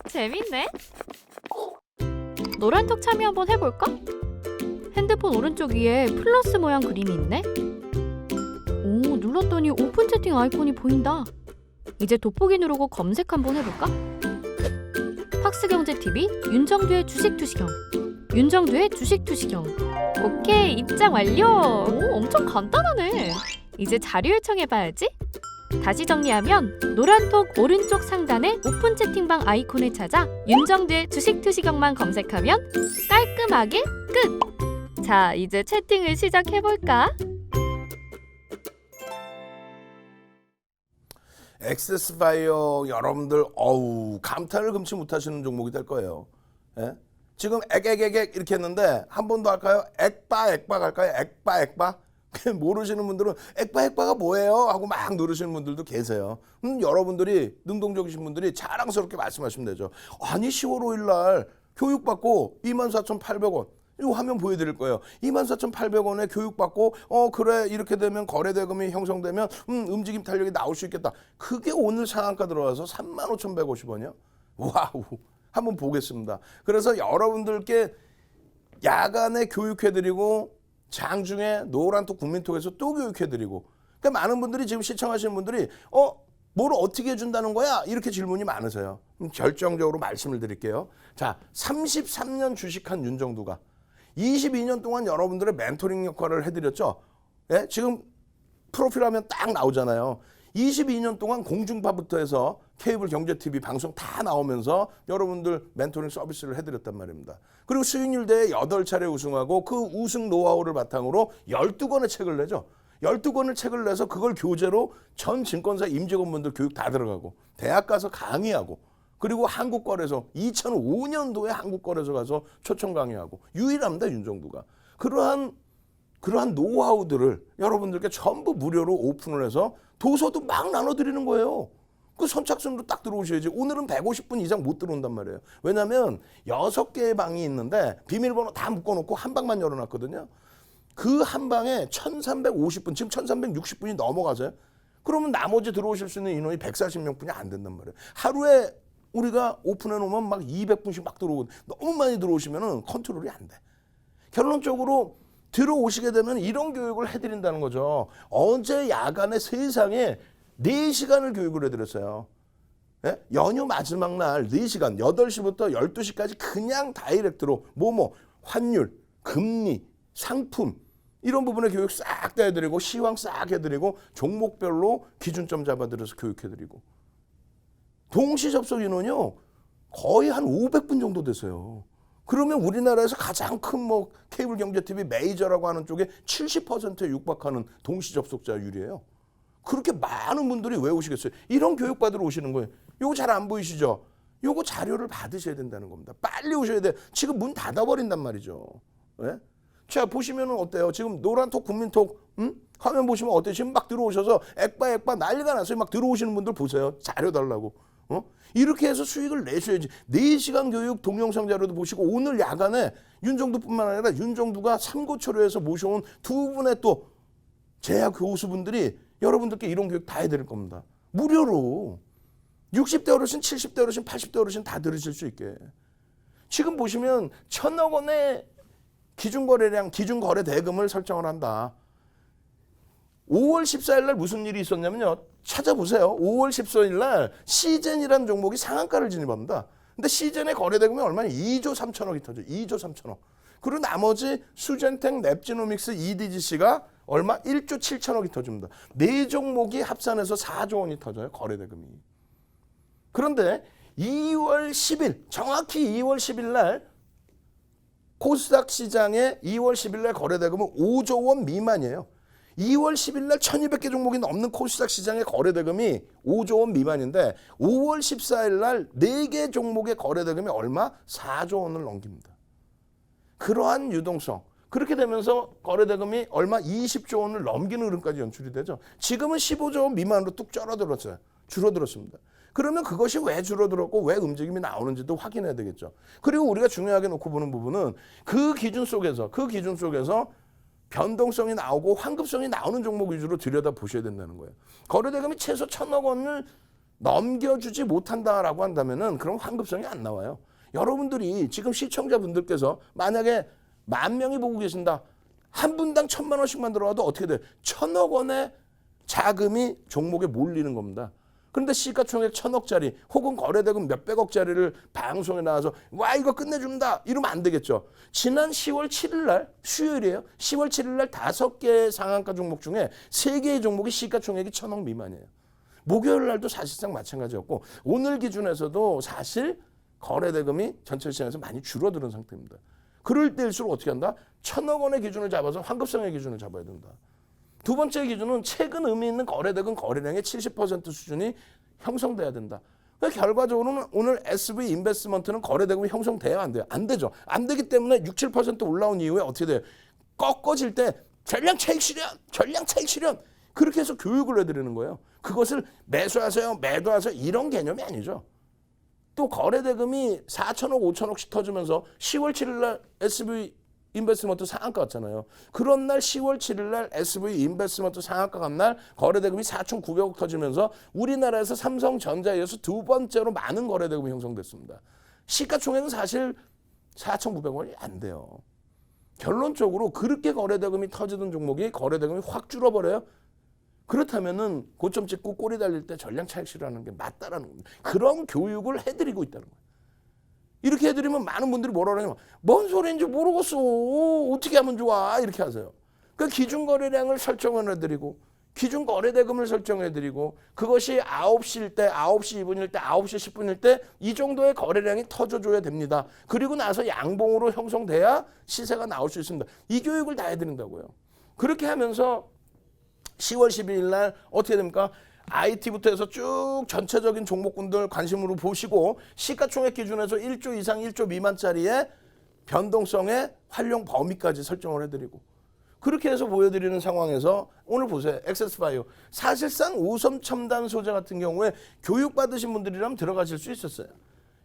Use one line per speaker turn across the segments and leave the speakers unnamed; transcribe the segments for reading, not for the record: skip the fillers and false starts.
재밌네. 노란톡 참여 한번 해볼까? 핸드폰 오른쪽 위에 플러스 모양 그림이 있네. 오, 눌렀더니 오픈 채팅 아이콘이 보인다. 이제 돋보기 누르고 검색 한번 해볼까? 팍스경제TV 윤정두의 주식투시경. 윤정두의 주식투시경. 오케이, 입장 완료. 오, 엄청 간단하네. 이제 자료 요청해봐야지. 다시 정리하면 노란톡 오른쪽 상단의 오픈 채팅방 아이콘을 찾아 윤정두의 주식투시경만 검색하면 깔끔하게 끝! 자, 이제 채팅을 시작해볼까?
엑세스파이어 여러분들 감탄을 금치 못하시는 종목이 될 거예요. 예? 지금 액액액액 이렇게 했는데 한 번 더 할까요? 액바 갈까요? 액바 모르시는 분들은 액바가 뭐예요? 하고 막 누르시는 분들도 계세요. 여러분들이 능동적이신 분들이 자랑스럽게 말씀하시면 되죠. 아니 10월 5일 날 교육받고 24,800원 이 화면 보여드릴 거예요. 24,800원에 교육받고 그래 이렇게 되면 거래대금이 형성되면 움직임 탄력이 나올 수 있겠다. 그게 오늘 상한가 들어와서 35,150원이요. 와우. 한번 보겠습니다. 그래서 여러분들께 야간에 교육해드리고 장중에 노란톡 국민톡에서 또 교육해드리고 그러니까 많은 분들이 지금 시청하시는 분들이 뭘 어떻게 해준다는 거야? 이렇게 질문이 많으세요. 결정적으로 말씀을 드릴게요. 자, 33년 주식한 윤정두가 22년 동안 여러분들의 멘토링 역할을 해드렸죠. 예? 지금 프로필 하면 딱 나오잖아요. 22년 동안 공중파부터 해서 케이블 경제TV 방송 다 나오면서 여러분들 멘토링 서비스를 해드렸단 말입니다. 그리고 수익률 대회 8차례 우승하고 그 우승 노하우를 바탕으로 12권의 책을 내죠. 12권의 책을 내서 그걸 교재로 전 증권사 임직원분들 교육 다 들어가고 대학 가서 강의하고 그리고 한국거래소 2005년도에 한국거래소 가서 초청 강의하고 유일합니다. 윤정두가. 그러한 노하우들을 여러분들께 전부 무료로 오픈을 해서 도서도 막 나눠드리는 거예요. 그 선착순으로 딱 들어오셔야지. 오늘은 150분 이상 못 들어온단 말이에요. 왜냐하면 6개의 방이 있는데 비밀번호 다 묶어놓고 한 방만 열어놨거든요. 그 한 방에 1350분, 지금 1360분이 넘어가세요. 그러면 나머지 들어오실 수 있는 인원이 140명뿐이 안 된단 말이에요. 하루에 우리가 오픈해 놓으면 막 200분씩 막 들어오고 너무 많이 들어오시면 컨트롤이 안 돼. 결론적으로 들어오시게 되면 이런 교육을 해드린다는 거죠. 어제 야간에 세상에 4시간을 교육을 해드렸어요. 예? 연휴 마지막 날 4시간, 8시부터 12시까지 그냥 다이렉트로 환율, 금리, 상품 이런 부분의 교육 싹 다 해드리고 시황 싹 해드리고 종목별로 기준점 잡아드려서 교육해드리고 동시 접속 인원이요 거의 한 500분 정도 되세요. 그러면 우리나라에서 가장 큰 케이블 경제TV 메이저라고 하는 쪽에 70%에 육박하는 동시 접속자율이에요. 그렇게 많은 분들이 왜 오시겠어요? 이런 교육 받으러 오시는 거예요. 요거 잘 안 보이시죠? 요거 자료를 받으셔야 된다는 겁니다. 빨리 오셔야 돼요. 지금 문 닫아버린단 말이죠. 네? 자, 보시면은 어때요? 지금 노란톡, 국민톡, 화면 보시면 어때요? 지금 막 들어오셔서 액바 난리가 났어요. 막 들어오시는 분들 보세요. 자료 달라고. 이렇게 해서 수익을 내셔야지. 4시간 교육 동영상 자료도 보시고 오늘 야간에 윤정두뿐만 아니라 윤정두가 삼고초려에서 모셔온 두 분의 또 재학 교수분들이 여러분들께 이런 교육 다 해드릴 겁니다. 무료로. 60대 어르신, 70대 어르신, 80대 어르신 다 들으실 수 있게. 지금 보시면 1,000억 원의 기준거래량, 기준거래 대금을 설정을 한다. 5월 14일 날 무슨 일이 있었냐면요. 찾아보세요. 5월 14일 날 시젠이라는 종목이 상한가를 진입합니다. 근데 시젠의 거래대금이 얼마냐? 2조 3천억이 터져요. 2조 3천억. 그리고 나머지 수젠텍, 랩지노믹스, EDGC가 얼마? 1조 7천억이 터집니다. 네 종목이 합산해서 4조 원이 터져요. 거래대금이. 그런데 2월 10일, 정확히 2월 10일 날 코스닥 시장의 2월 10일 날 거래대금은 5조 원 미만이에요. 2월 10일 날 1200개 종목이 넘는 코스닥 시장의 거래대금이 5조 원 미만인데 5월 14일 날 4개 종목의 거래대금이 얼마? 4조 원을 넘깁니다. 그러한 유동성. 그렇게 되면서 거래대금이 얼마? 20조 원을 넘기는 흐름까지 연출이 되죠. 지금은 15조 원 미만으로 뚝 줄어들었어요. 줄어들었습니다. 그러면 그것이 왜 줄어들었고 왜 움직임이 나오는지도 확인해야 되겠죠. 그리고 우리가 중요하게 놓고 보는 부분은 그 기준 속에서 변동성이 나오고 환급성이 나오는 종목 위주로 들여다보셔야 된다는 거예요. 거래대금이 최소 1,000억 원을 넘겨주지 못한다라고 한다면은 그럼 환급성이 안 나와요. 여러분들이 지금 시청자분들께서 만약에 10,000명이 보고 계신다. 한 분당 1,000만 원씩만 들어가도 어떻게 돼? 1,000억 원의 자금이 종목에 몰리는 겁니다. 그런데 시가총액 1,000억짜리 혹은 거래대금 몇백억짜리를 방송에 나와서 와 이거 끝내준다 이러면 안 되겠죠. 지난 10월 7일 날 수요일이에요. 10월 7일 날 5개의 상한가 종목 중에 3개의 종목이 시가총액이 1,000억 미만이에요. 목요일 날도 사실상 마찬가지였고 오늘 기준에서도 사실 거래대금이 전체 시장에서 많이 줄어드는 상태입니다. 그럴 때일수록 어떻게 한다? 1,000억 원의 기준을 잡아서 환급성의 기준을 잡아야 된다. 두 번째 기준은 최근 의미 있는 거래대금 거래량의 70% 수준이 형성돼야 된다. 그러니까 결과적으로는 오늘 SV 인베스트먼트는 거래대금이 형성돼야 안 돼요. 안 되죠. 안 되기 때문에 6, 7% 올라온 이후에 어떻게 돼요? 꺾어질 때 전량 차익 실현, 전량 차익 실현. 그렇게 해서 교육을 해드리는 거예요. 그것을 매수하세요, 매도하세요 이런 개념이 아니죠. 또 거래대금이 4천억, 5천억씩 터지면서 10월 7일 날 SV 인베스트먼트 상한가 갔잖아요. 그런 날 10월 7일 날 SV 인베스트먼트 상한가 간 날 거래대금이 4,900억 터지면서 우리나라에서 삼성전자에 이어서 두 번째로 많은 거래대금이 형성됐습니다. 시가총액은 사실 4,900원이 안 돼요. 결론적으로 그렇게 거래대금이 터지던 종목이 거래대금이 확 줄어버려요. 그렇다면은 고점 찍고 꼬리 달릴 때 전량 차익 실현하는 게 맞다라는 겁니다. 그런 교육을 해드리고 있다는 거예요. 이렇게 해드리면 많은 분들이 뭐라 그러냐면 뭔 소리인지 모르겠어. 어떻게 하면 좋아? 이렇게 하세요. 그 기준 거래량을 설정을 해드리고 기준 거래대금을 설정해드리고 그것이 9시일 때, 9시 2분일 때, 9시 10분일 때 이 정도의 거래량이 터져줘야 됩니다. 그리고 나서 양봉으로 형성돼야 시세가 나올 수 있습니다. 이 교육을 다 해드린다고요. 그렇게 하면서 10월 12일 날 어떻게 됩니까? IT부터 해서 쭉 전체적인 종목군들 관심으로 보시고 시가총액 기준에서 1조 이상 1조 미만짜리의 변동성의 활용 범위까지 설정을 해드리고 그렇게 해서 보여드리는 상황에서 오늘 보세요. 액세스바이오. 사실상 5섬 첨단 소재 같은 경우에 교육받으신 분들이라면 들어가실 수 있었어요.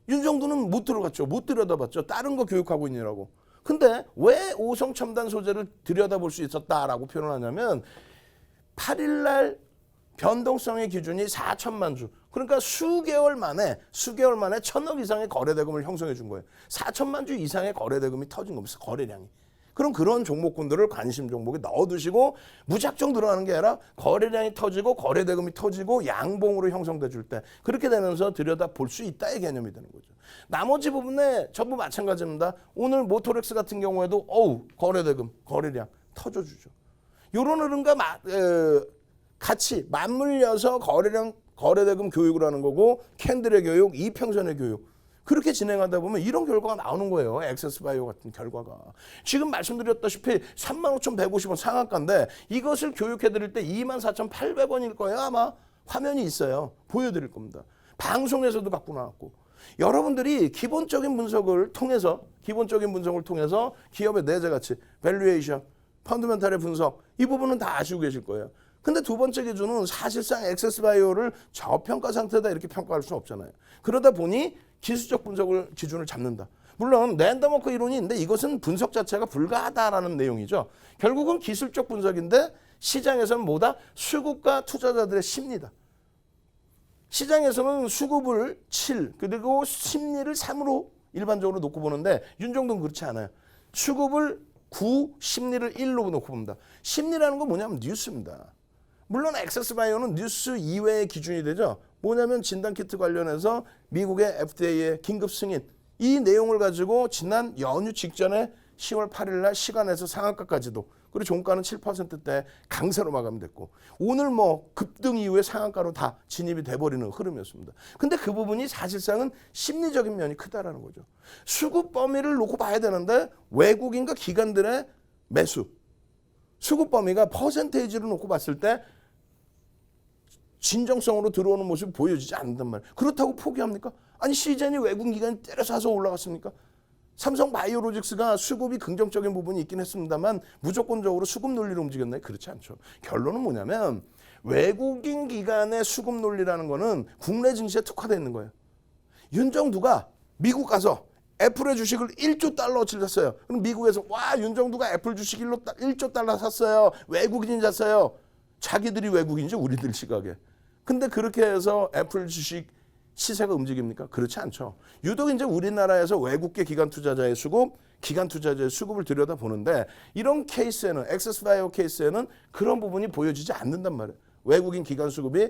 윤정도는 못 들어갔죠. 못 들여다봤죠. 다른 거 교육하고 있느라고. 근데 왜 5섬 첨단 소재를 들여다볼 수 있었다라고 표현하냐면 8일 날 변동성의 기준이 4천만 주. 그러니까 수개월 만에 1,000억 이상의 거래대금을 형성해 준 거예요. 4천만 주 이상의 거래대금이 터진 겁니다. 거래량이. 그럼 그런 종목군들을 관심 종목에 넣어두시고 무작정 들어가는 게 아니라 거래량이 터지고 거래대금이 터지고 양봉으로 형성돼 줄 때 그렇게 되면서 들여다 볼 수 있다의 개념이 되는 거죠. 나머지 부분에 전부 마찬가지입니다. 오늘 모토렉스 같은 경우에도 거래대금, 거래량 터져주죠. 요런 흐름과 같이 맞물려서 거래량, 거래대금 교육을 하는 거고 캔들의 교육, 이평선의 교육 그렇게 진행하다 보면 이런 결과가 나오는 거예요. 액세스바이오 같은 결과가. 지금 말씀드렸다시피 35,150원 상한가인데 이것을 교육해드릴 때 24,800원일 거예요. 아마 화면이 있어요. 보여드릴 겁니다. 방송에서도 갖고 나왔고 여러분들이 기본적인 분석을 통해서 기업의 내재가치, 밸류에이션, 펀더멘탈의 분석 이 부분은 다 아시고 계실 거예요. 근데 두 번째 기준은 사실상 액세스바이오를 저평가 상태다 이렇게 평가할 수는 없잖아요. 그러다 보니 기술적 분석을 기준을 잡는다. 물론 랜덤워크 이론이 있는데 이것은 분석 자체가 불가하다라는 내용이죠. 결국은 기술적 분석인데 시장에서는 뭐다? 수급과 투자자들의 심리다. 시장에서는 수급을 7 그리고 심리를 3으로 일반적으로 놓고 보는데 윤정도는 그렇지 않아요. 수급을 9, 심리를 1로 놓고 봅니다. 심리라는 건 뭐냐면 뉴스입니다. 물론 액세스바이오는 뉴스 이외의 기준이 되죠. 뭐냐면 진단키트 관련해서 미국의 FDA의 긴급 승인 이 내용을 가지고 지난 연휴 직전에 10월 8일 날 시간에서 상한가까지도 그리고 종가는 7%대 강세로 마감됐고 오늘 급등 이후에 상한가로 다 진입이 돼버리는 흐름이었습니다. 근데 그 부분이 사실상은 심리적인 면이 크다라는 거죠. 수급 범위를 놓고 봐야 되는데 외국인과 기관들의 매수 수급 범위가 퍼센테이지를 놓고 봤을 때 진정성으로 들어오는 모습이 보여지지 않는단 말이에요. 그렇다고 포기합니까? 아니 시젠이 외국 기관이 때려사서 올라갔습니까? 삼성바이오로직스가 수급이 긍정적인 부분이 있긴 했습니다만 무조건적으로 수급 논리로 움직였나요? 그렇지 않죠. 결론은 뭐냐면 외국인 기관의 수급 논리라는 거는 국내 증시에 특화되어 있는 거예요. 윤정두가 미국 가서 애플의 주식을 1조 달러어치를 샀어요. 그럼 미국에서 와 윤정두가 애플 주식 1조 달러 샀어요. 외국인이 샀어요. 자기들이 외국인지 우리들 시각에. 근데 그렇게 해서 애플 주식 시세가 움직입니까? 그렇지 않죠. 유독 이제 우리나라에서 외국계 기관 투자자의 수급을 들여다보는데 이런 케이스에는 엑세스바이오 케이스에는 그런 부분이 보여지지 않는단 말이에요. 외국인 기관 수급이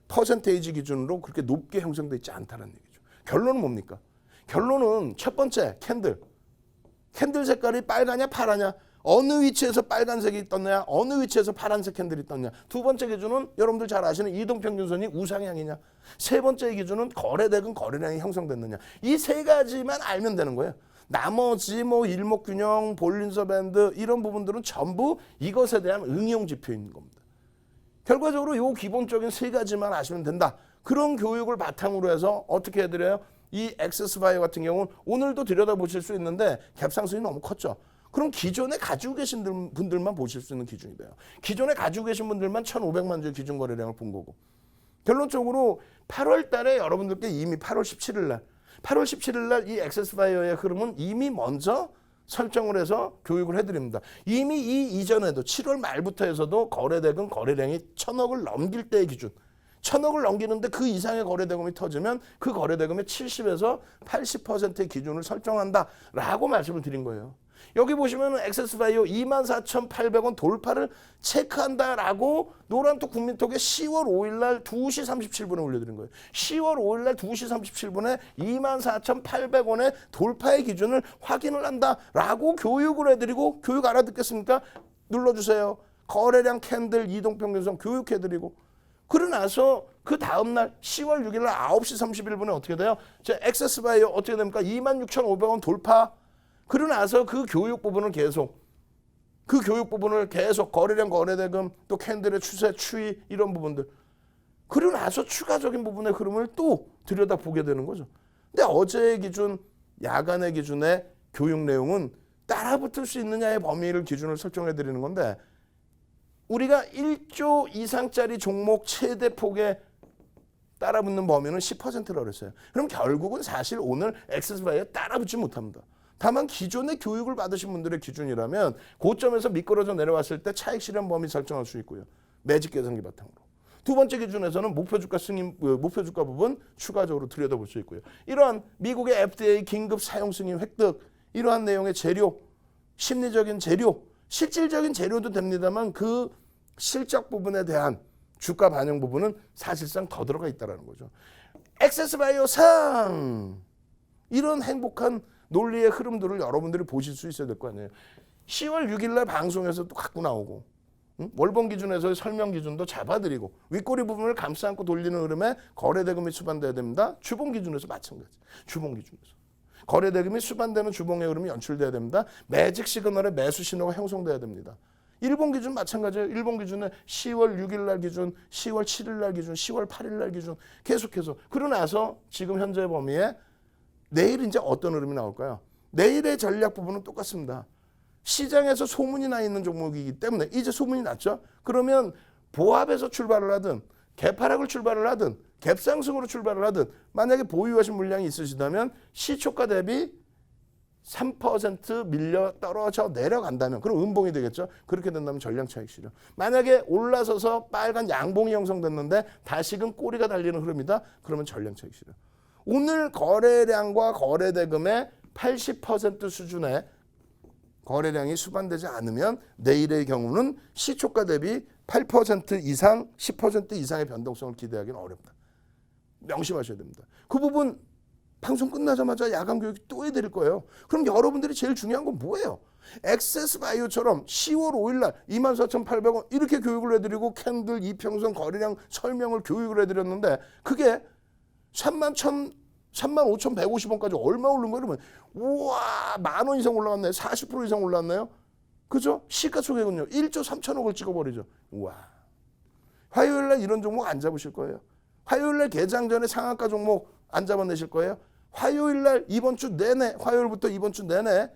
퍼센테이지 기준으로 그렇게 높게 형성되어 있지 않다는 얘기죠. 결론은 뭡니까? 결론은 첫 번째 캔들 색깔이 빨가냐 파라냐, 어느 위치에서 빨간색이 떴냐, 어느 위치에서 파란색 캔들이 떴냐. 두 번째 기준은 여러분들 잘 아시는 이동평균선이 우상향이냐. 세 번째 기준은 거래대금 거래량이 형성됐느냐. 이 세 가지만 알면 되는 거예요. 나머지 뭐 일목균형, 볼린저 밴드 이런 부분들은 전부 이것에 대한 응용 지표인 겁니다. 결과적으로 요 기본적인 세 가지만 아시면 된다. 그런 교육을 바탕으로 해서 어떻게 해드려요? 이 엑세스바이오 같은 경우는 오늘도 들여다보실 수 있는데 갭상승이 너무 컸죠. 그럼 기존에 가지고 계신 분들만 보실 수 있는 기준이 돼요. 기존에 가지고 계신 분들만 1,500만 주의 기준 거래량을 본 거고. 결론적으로 8월 달에 여러분들께 이미 8월 17일 날 이 엑세스바이오의 흐름은 이미 먼저 설정을 해서 교육을 해드립니다. 이미 이 이전에도 7월 말부터 해서도 거래대금 거래량이 1,000억을 넘길 때의 기준. 1,000억을 넘기는데 그 이상의 거래대금이 터지면 그 거래대금의 70에서 80%의 기준을 설정한다라고 말씀을 드린 거예요. 여기 보시면 엑세스바이오 24,800원 돌파를 체크한다라고 노란톡 국민톡에 10월 5일 날 2시 37분에 올려드린 거예요. 10월 5일 날 2시 37분에 24,800원의 돌파의 기준을 확인을 한다라고 교육을 해드리고, 교육 알아듣겠습니까? 눌러주세요. 거래량 캔들 이동평균선 교육해드리고, 그러고 나서 그 다음날 10월 6일 날 9시 31분에 어떻게 돼요? 엑세스바이오 어떻게 됩니까? 26,500원 돌파. 그러고 나서 그 교육 부분을 계속 거래량 거래대금 또 캔들의 추세 추이 이런 부분들, 그러고 나서 추가적인 부분의 흐름을 또 들여다보게 되는 거죠. 근데 어제의 기준, 야간의 기준의 교육 내용은 따라붙을 수 있느냐의 범위를 기준을 설정해 드리는 건데, 우리가 1조 이상짜리 종목 최대 폭에 따라붙는 범위는 10%라고 그랬어요. 그럼 결국은 사실 오늘 엑세스바이오에 따라붙지 못합니다. 다만 기존의 교육을 받으신 분들의 기준이라면 고점에서 미끄러져 내려왔을 때 차익 실현 범위 설정할 수 있고요. 매직 계산기 바탕으로. 두 번째 기준에서는 목표주가 목표주가 부분 추가적으로 들여다볼 수 있고요. 이러한 미국의 FDA 긴급 사용 승인 획득, 이러한 내용의 재료, 심리적인 재료, 실질적인 재료도 됩니다만 그 실적 부분에 대한 주가 반영 부분은 사실상 더 들어가 있다는 거죠. 엑세스바이오 상, 이런 행복한 논리의 흐름들을 여러분들이 보실 수 있어야 될 거 아니에요. 10월 6일 날 방송에서 또 갖고 나오고, 월봉 기준에서의 설명 기준도 잡아드리고, 윗꼬리 부분을 감싸 안고 돌리는 흐름에 거래대금이 수반돼야 됩니다. 주봉 기준에서 마찬가지. 주봉 기준에서. 거래대금이 수반되는 주봉의 흐름이 연출돼야 됩니다. 매직 시그널의 매수 신호가 형성돼야 됩니다. 일본 기준 마찬가지예요. 일본 기준은 10월 6일 날 기준, 10월 7일 날 기준, 10월 8일 날 기준 계속해서. 그러고 나서 지금 현재 범위에 내일 이제 어떤 흐름이 나올까요? 내일의 전략 부분은 똑같습니다. 시장에서 소문이 나 있는 종목이기 때문에 이제 소문이 났죠. 그러면 보합에서 출발을 하든 갭하락을 출발을 하든 갭상승으로 출발을 하든, 만약에 보유하신 물량이 있으시다면 시초가 대비 3% 밀려 떨어져 내려간다면 그럼 음봉이 되겠죠. 그렇게 된다면 전량 차익 실현. 만약에 올라서서 빨간 양봉이 형성됐는데 다시금 꼬리가 달리는 흐름이다. 그러면 전량 차익 실현. 오늘 거래량과 거래대금의 80% 수준의 거래량이 수반되지 않으면 내일의 경우는 시초가 대비 8% 이상, 10% 이상의 변동성을 기대하기는 어렵다. 명심하셔야 됩니다. 그 부분 방송 끝나자마자 야간 교육 또 해드릴 거예요. 그럼 여러분들이 제일 중요한 건 뭐예요? 엑세스바이오처럼 10월 5일 날 24,800원 이렇게 교육을 해드리고 캔들 이평선 거래량 설명을 교육을 해드렸는데 그게 35,150원까지 얼마 오른 거예요? 그러면 우와, 10,000원 이상 올라갔네요. 40% 이상 올랐네요. 그죠? 시가총액은요 1조 3천억을 찍어버리죠. 우와. 화요일 날 이런 종목 안 잡으실 거예요. 화요일 날 개장 전에 상한가 종목 안 잡아내실 거예요. 화요일 날 이번 주 내내, 화요일부터 이번 주 내내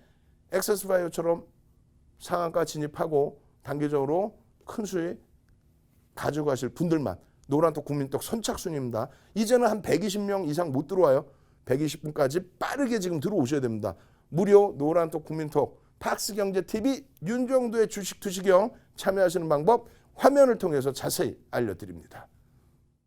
엑세스바이오처럼 상한가 진입하고 단기적으로 큰 수익 가져가실 분들만 노란톡 국민톡 선착순입니다. 이제는 한 120명 이상 못 들어와요. 120분까지 빠르게 지금 들어오셔야 됩니다. 무료 노란톡 국민톡 팍스경제TV 윤정두의 주식 투시경 참여하시는 방법 화면을 통해서 자세히 알려드립니다.